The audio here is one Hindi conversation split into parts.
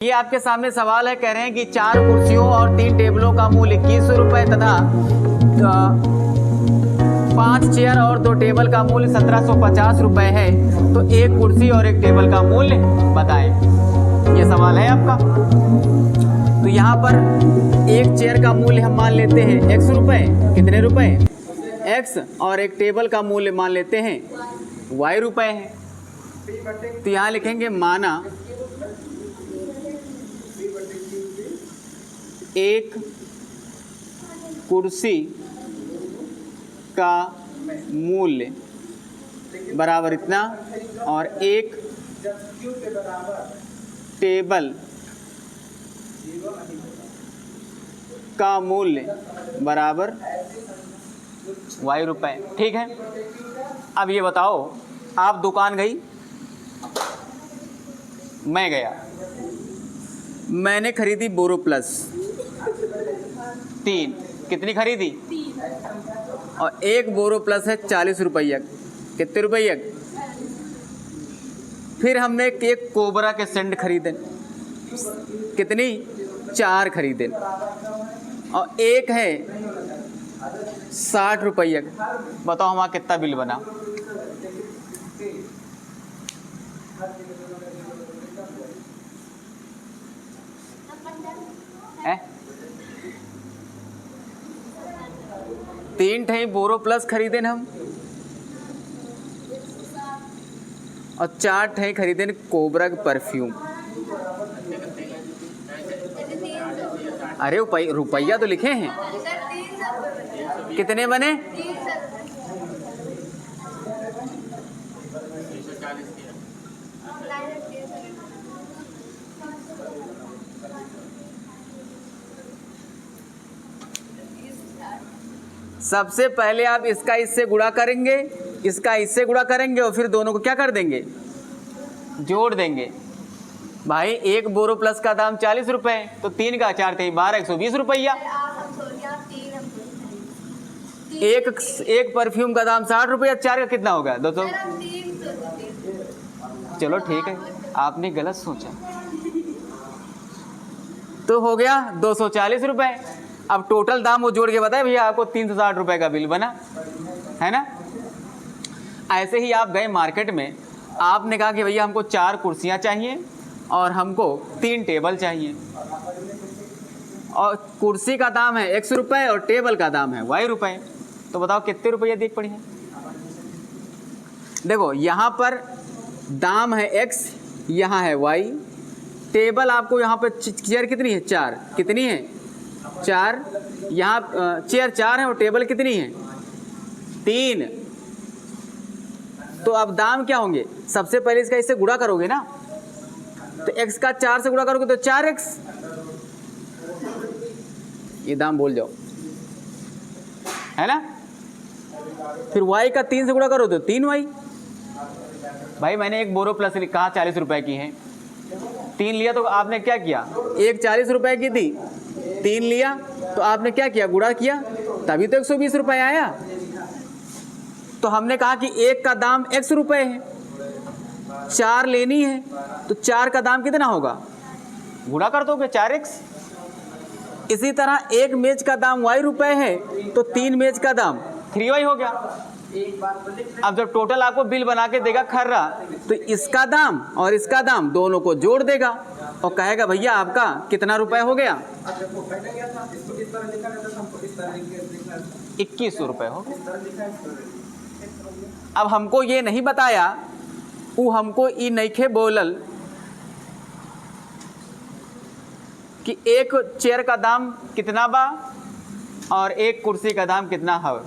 ये आपके सामने सवाल है, कह रहे हैं कि 4 कुर्सियों और 3 टेबलों का मूल्य 2100 रुपये तथा 5 चेयर और 2 टेबल का मूल्य 1750 रुपये है, तो एक कुर्सी और एक टेबल का मूल्य बताएं। ये सवाल है आपका। तो यहाँ पर एक चेयर का मूल्य हम मान लेते हैं x रुपये, कितने रुपए x, और एक टेबल का मूल्य मान लेते हैं y रुपये है। तो यहाँ लिखेंगे माना एक कुर्सी का मूल्य बराबर इतना और एक टेबल का मूल्य बराबर y रुपये। ठीक है। अब ये बताओ, आप दुकान गई, मैं गया, मैंने खरीदी बोरो प्लस 3, कितनी खरीदी? और एक बोरो प्लस है 40 रुपये, कितने रुपये? फिर हमने एक कोबरा के सेंट खरीदे, कितनी? 4 खरीदे, और एक है 60 रुपये। बताओ हमारा कितना बिल बना? है 3 ठे बोरो प्लस खरीदे हम, और 4 ठे खरीदे कोबरा का परफ्यूम। अरे रुपया तो लिखे हैं, कितने बने? सबसे पहले आप इसका इससे गुणा करेंगे, इसका इससे गुणा करेंगे, और फिर दोनों को क्या कर देंगे? जोड़ देंगे। भाई एक बोरो प्लस का दाम 40 रुपये, तो 3 का 4 थे 12, 120 रुपया। एक परफ्यूम का दाम 60 रुपया, 4 का कितना होगा? 200। चलो ठीक है, आपने गलत सोचा, तो हो गया 240 रुपये। अब टोटल दाम वो जोड़ के बताए भैया, आपको 360 रुपये का बिल बना, है ना। ऐसे ही आप गए मार्केट में, आपने कहा कि भैया हमको 4 कुर्सियाँ चाहिए और हमको 3 टेबल चाहिए, और कुर्सी का दाम है x रुपये और टेबल का दाम है y रुपये। तो बताओ कितने रुपये देख पड़ी है? देखो यहाँ पर दाम है x, यहाँ है y, टेबल आपको यहाँ पर चेयर कितनी है? 4, कितनी है? 4। यहाँ चेयर 4 है और टेबल कितनी है? 3। तो अब दाम क्या होंगे? सबसे पहले इसका इससे गुणा करोगे ना, तो x का 4 से गुणा करोगे तो 4x, ये दाम बोल जाओ, है ना। फिर y का 3 से गुणा करो तो 3y। भाई मैंने एक बोरो प्लस कहा 40 रुपए की है, 3 लिया, तो आपने क्या किया? एक 40 रुपए की थी, 3 लिया, तो आपने क्या किया? गुणा किया, तभी तो 120 रुपये आया। तो हमने कहा कि एक का दाम x रुपये है, 4 लेनी है, तो 4 का दाम कितना होगा? गुणा कर दोगे 4x। इसी तरह एक मेज का दाम y रुपये है, तो 3 मेज का दाम 3y हो गया। अब जब टोटल आपको बिल बना के देगा खर्रा, तो इसका दाम और इसका दाम दोनों को जोड़ देगा और कहेगा भैया आपका कितना रुपए हो गया? 2100 रुपये हो। अब हमको ये नहीं बताया, वो हमको ई नइखे बोलल कि एक चेयर का दाम कितना बा और एक कुर्सी का दाम कितना है।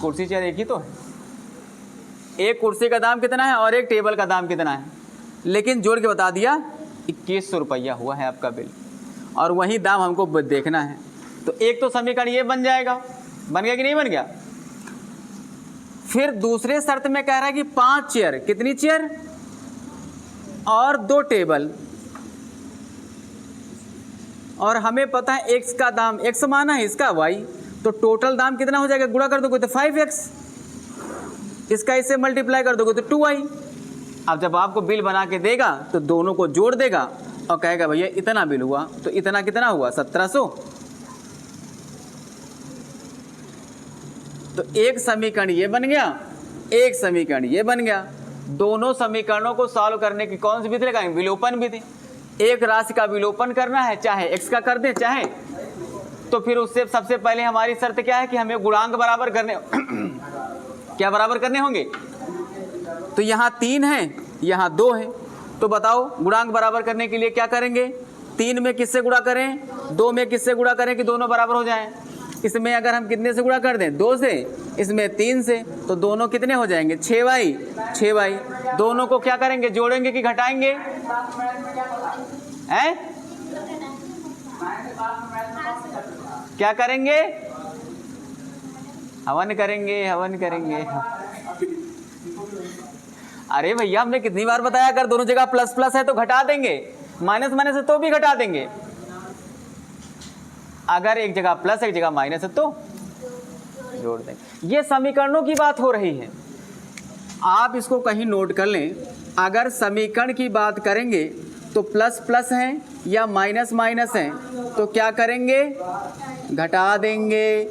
कुर्सी चेयर एक ही तो है, एक कुर्सी का दाम कितना है और एक टेबल का दाम कितना है, लेकिन जोड़ के बता दिया 2100 रुपया हुआ है आपका बिल, और वही दाम हमको देखना है। तो एक तो समीकरण ये बन जाएगा, बन गया कि नहीं बन गया? फिर दूसरे शर्त में कह रहा है कि 5 चेयर, कितनी चेयर? और 2 टेबल, और हमें पता है x का दाम x माना है, इसका y, तो टोटल दाम कितना हो जाएगा? गुणा कर दोगे तो 5x, इसका इससे मल्टीप्लाई कर दोगे तो 2y। अब जब आपको बिल बना के देगा तो दोनों को जोड़ देगा और कहेगा भैया इतना बिल हुआ, तो इतना कितना हुआ 1700। तो एक समीकरण ये बन गया, एक समीकरण ये बन गया। दोनों समीकरणों को सॉल्व करने की कौन सी विधि लगाएंगे? विलोपन विधि। एक राशि का विलोपन करना है, चाहे x का कर दें चाहे, तो फिर उससे सबसे पहले हमारी शर्त क्या है कि हमें गुणांक बराबर करने क्या बराबर करने होंगे? तो यहाँ 3 है, यहाँ 2 है, तो बताओ गुणांक बराबर करने के लिए क्या करेंगे? 3 में किससे गुणा करें, 2 में किससे गुणा करें कि दोनों बराबर हो जाएं? इसमें अगर हम कितने से गुणा कर दें? 2 से, इसमें 3 से, तो दोनों कितने हो जाएंगे? 6y, 6y। दोनों को क्या करेंगे? जोड़ेंगे कि घटाएंगे? हैं? क्या करेंगे? हवन करेंगे, हवन करेंगे। अरे भैया हमने कितनी बार बताया, अगर दोनों जगह प्लस प्लस है तो घटा देंगे, माइनस माइनस है तो भी घटा देंगे। अगर एक जगह प्लस एक जगह माइनस है तो जोड़ देंगे। ये समीकरणों की बात हो रही है, आप इसको कहीं नोट कर लें। अगर समीकरण की बात करेंगे तो प्लस प्लस है या माइनस माइनस है तो क्या करेंगे? घटा देंगे।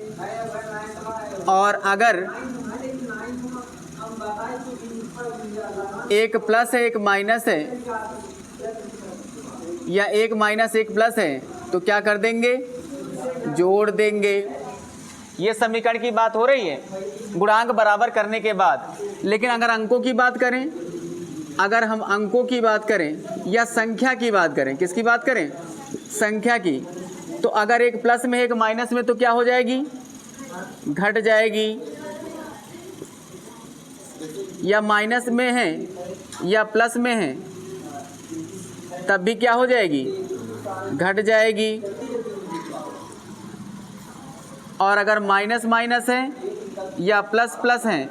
और अगर एक प्लस है एक माइनस है या एक माइनस एक प्लस है तो क्या कर देंगे? जोड़ देंगे। ये समीकरण की बात हो रही है गुणांक बराबर करने के बाद। लेकिन अगर अंकों की बात करें, अगर हम अंकों की बात करें या संख्या की बात करें, किसकी बात करें? संख्या की। तो अगर एक प्लस में एक माइनस में तो क्या हो जाएगी? घट जाएगी। या माइनस में है या प्लस में है तब भी क्या हो जाएगी? घट जाएगी। और अगर माइनस माइनस है या प्लस प्लस है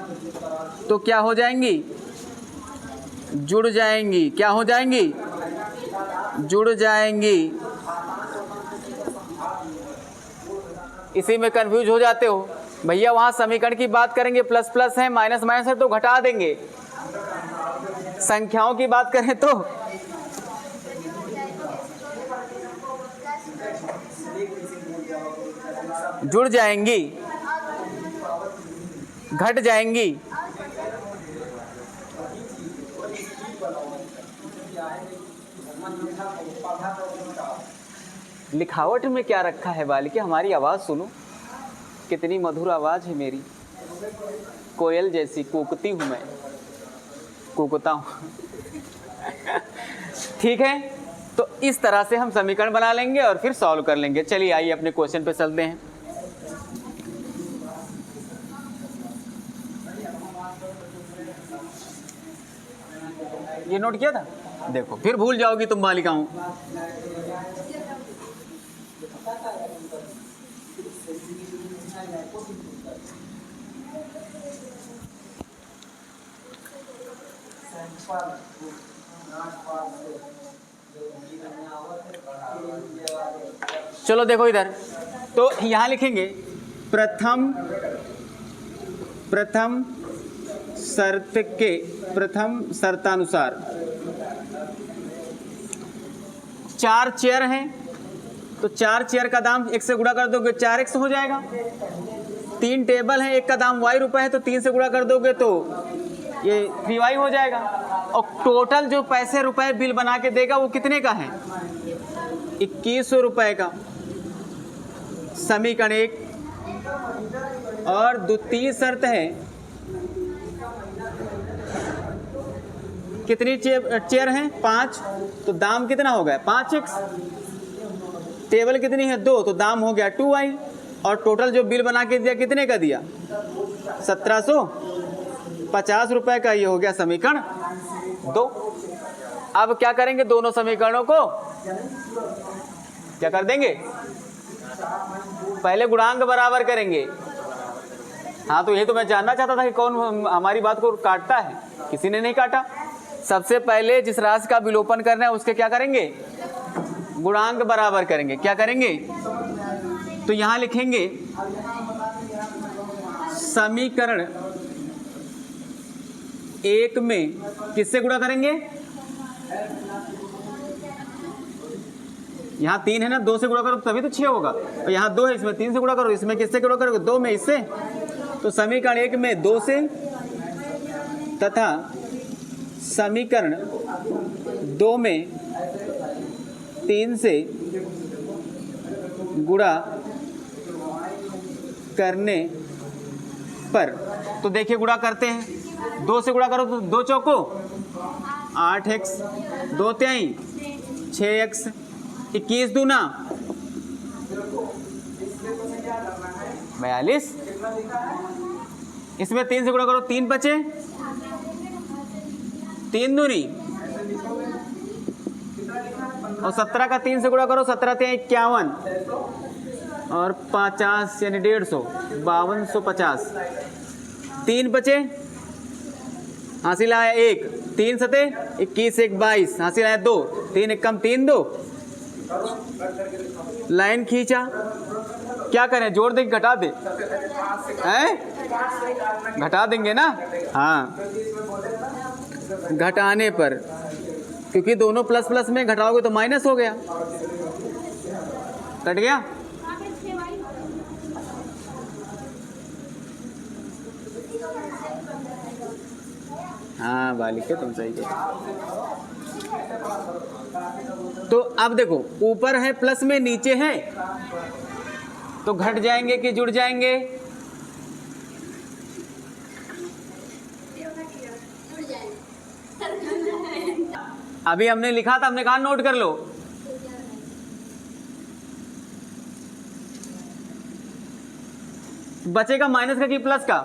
तो क्या हो जाएंगी? जुड़ जाएंगी। क्या हो जाएंगी? जुड़ जाएंगी। इसी में कंफ्यूज हो जाते हो भैया, वहां समीकरण की बात करेंगे प्लस प्लस है माइनस माइनस है तो घटा देंगे, संख्याओं की बात करें तो जुड़ जाएंगी, घट जाएंगी। लिखावट में क्या रखा है बालिके? हमारी आवाज़ सुनो, कितनी मधुर आवाज़ है मेरी, कोयल जैसी कूकती हूँ मैं, कूकता हूँ। ठीक है, तो इस तरह से हम समीकरण बना लेंगे और फिर सॉल्व कर लेंगे। चलिए आइए अपने क्वेश्चन पे चलते हैं। ये नोट किया था? देखो फिर भूल जाओगी तुम बालिकाओं। चलो देखो इधर, तो यहां लिखेंगे प्रथम शर्तानुसार 4 चेयर हैं, तो 4 चेयर का दाम 1 से गुणा कर दोगे 4x हो जाएगा। 3 टेबल हैं, एक का दाम y रुपए है, तो 3 से गुणा कर दोगे तो ये 3y हो जाएगा। और टोटल जो पैसे रुपए बिल बना के देगा वो कितने का है? 2100 रुपए का। समीकरण 1। और द्वितीय शर्त है, कितनी चेयर हैं? 5, तो दाम कितना हो गया? 5x। टेबल कितनी है? 2, तो दाम हो गया 2y। और टोटल जो बिल बना के दिया कितने का दिया? 1750 रुपए का। ये हो गया समीकरण 2। अब क्या करेंगे? दोनों समीकरणों को क्या कर देंगे? पहले गुणांक बराबर करेंगे। हाँ, तो ये तो मैं जानना चाहता था कि कौन हमारी बात को काटता है, किसी ने नहीं काटा। सबसे पहले जिस राशि का विलोपन करना है उसके क्या करेंगे? गुणांक बराबर करेंगे। क्या करेंगे? तो यहां लिखेंगे समीकरण 1 में किससे गुणा करेंगे? यहाँ 3 है ना, 2 से गुणा करो तभी तो 6 होगा, और यहाँ 2 है, इसमें 3 से गुणा करो, इसमें किससे गुणा करोगे? 2 में इससे। तो समीकरण 1 में 2 से तथा समीकरण 2 में 3 से गुणा करने पर, तो देखिए गुणा करते हैं, 2 से गुणा करो तो 2 चौको 8x, 2 त्याई 6x, 21 दूना 42, इसमें 3 से गुणा करो 3 बचे, 3 दूनी, और 17 का 3 से गुणा करो, 17 त्याई 51 और 50 यानी 150, 5250, 3 बचे, हासिल आया 1, 3 सते 21, 1 22, हासिल आया 2, 3 1 कम 3 2, लाइन खींचा, क्या करें, जोड़ दे घटा दे, हैं? घटा देंगे ना, हाँ, घटाने पर, क्योंकि दोनों प्लस प्लस में घटाओगे तो माइनस हो गया, कट गया। हाँ बालिका तुम सही कह। तो अब देखो ऊपर है प्लस में, नीचे है, तो घट जाएंगे कि जुड़ जाएंगे? अभी हमने लिखा था, हमने कहा नोट कर लो। बचेगा माइनस का कि प्लस का?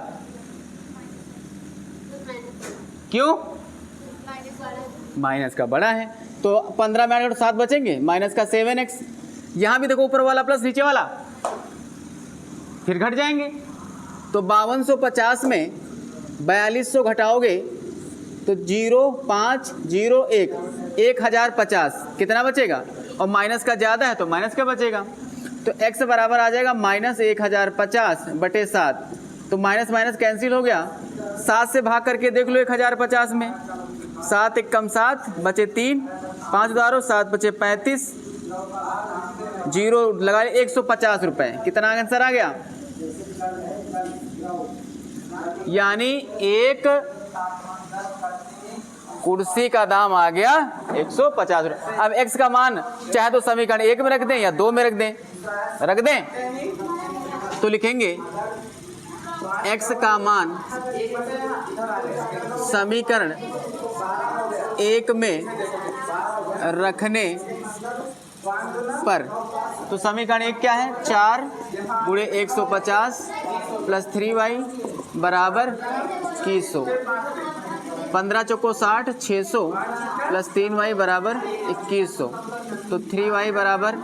क्यों? माइनस का बड़ा है, तो 15 में 7 बचेंगे, माइनस का 7x। यहां भी देखो ऊपर वाला प्लस नीचे वाला, फिर घट जाएंगे। तो 5250 में 4200 घटाओगे तो 0501, 1050, कितना बचेगा? और माइनस का ज़्यादा है तो माइनस का बचेगा, तो x बराबर आ जाएगा -1050 बटे 7। तो माइनस माइनस कैंसिल हो गया, 7 से भाग करके देख लो 1050 में, 7 1 कम 7 बचे 3, 5 उधारो 7 बचे 35, 0 लगा 150 रुपये। कितना आंसर आ गया? यानी एक कुर्सी का दाम आ गया 150 रुपये। अब x का मान चाहे तो समीकरण 1 में रख दें या 2 में रख दें, तो लिखेंगे x का मान समीकरण 1 में रखने पर, तो समीकरण 1 क्या है? 4 गुणे 150 प्लस 3y बराबर 2100, 15 चौको 60, 600 प्लस 3y बराबर 2100, तो 3y बराबर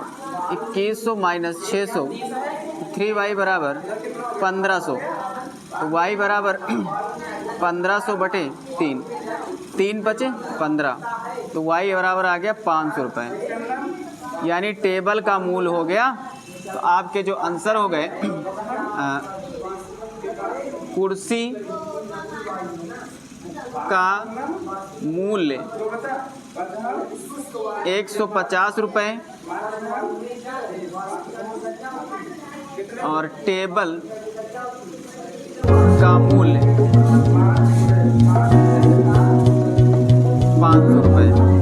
2100 माइनस 600, 3y बराबर 1500, तो y बराबर 1500 बटे 3, 3 बचे 15, तो y बराबर आ गया 500 रुपये। यानी टेबल का मूल हो गया। तो आपके जो आंसर हो गए, कुर्सी का मूल्य 150 रुपये और टेबल का मूल्य 500 रुपये।